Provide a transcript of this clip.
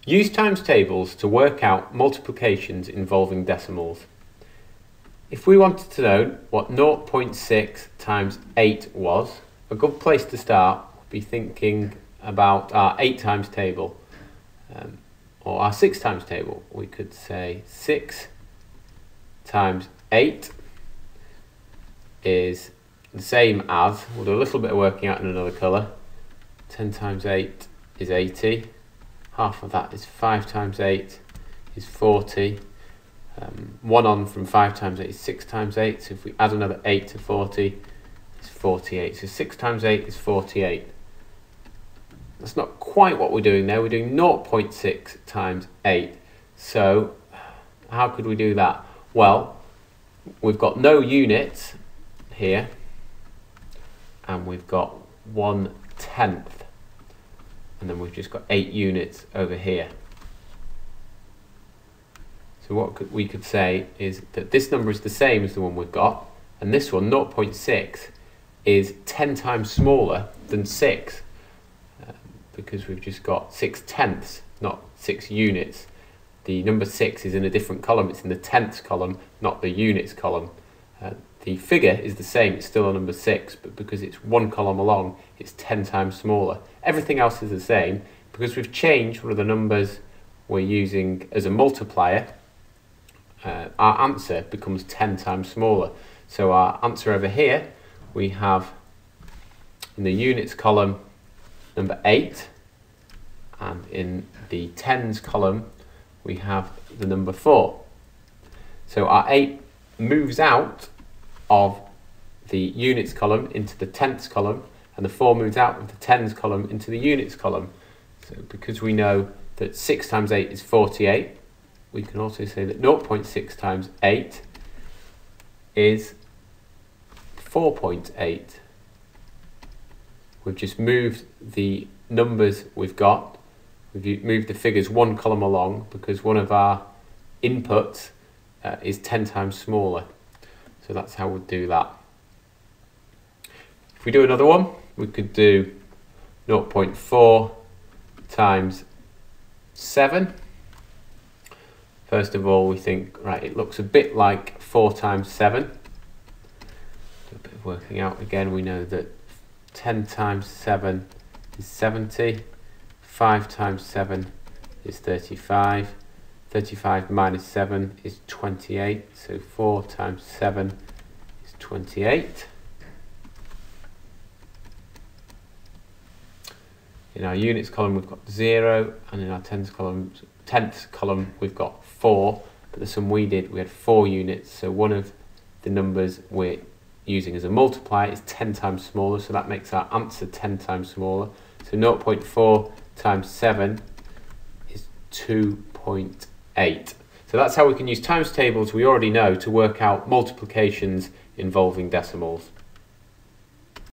Use times tables to work out multiplications involving decimals. If we wanted to know what 0.6 times 8 was, a good place to start would be thinking about our 8 times table, or our 6 times table. We could say 6 times 8 is the same as, we'll do a little bit of working out in another colour, 10 times 8 is 80, half of that is 5 times 8 is 40, 1 on from 5 times 8 is 6 times 8, so if we add another 8 to 40, it's 48, so 6 times 8 is 48. That's not quite what we're doing there, we're doing 0.6 times 8, so how could we do that? Well, we've got no units here, and we've got 1/10, and then we've just got 8 units over here. So what we could say is that this number is the same as the one we've got, and this one, 0.6, is 10 times smaller than 6, because we've just got 6/10, not 6 units. The number 6 is in a different column, it's in the tenths column, not the units column. The figure is the same, it's still a number 6, but because it's one column along, it's 10 times smaller. Everything else is the same. Because we've changed one of the numbers we're using as a multiplier, our answer becomes 10 times smaller. So our answer over here, we have in the units column number 8, and in the tens column we have the number 4. So our 8 moves out of the units column into the tenths column, and the 4 moves out of the tens column into the units column. So because we know that 6 times 8 is 48, we can also say that 0.6 times 8 is 4.8. We've just moved the numbers we've got, we've moved the figures one column along because one of our inputs is 10 times smaller. So that's how we'd do that. If we do another one, we could do 0.4 times 7. First of all, we think, right, it looks a bit like 4 times 7. Do a bit of working out again. We know that 10 times 7 is 70. 5 times 7 is 35. 35 minus 7 is 28. So 4 times 7 is 28. In our units column we've got 0, and in our tenths column we've got 4, but the sum we did, we had 4 units, so one of the numbers we're using as a multiplier is 10 times smaller, so that makes our answer 10 times smaller. So 0.4 times 7 is 2.8. So that's how we can use times tables we already know to work out multiplications involving decimals.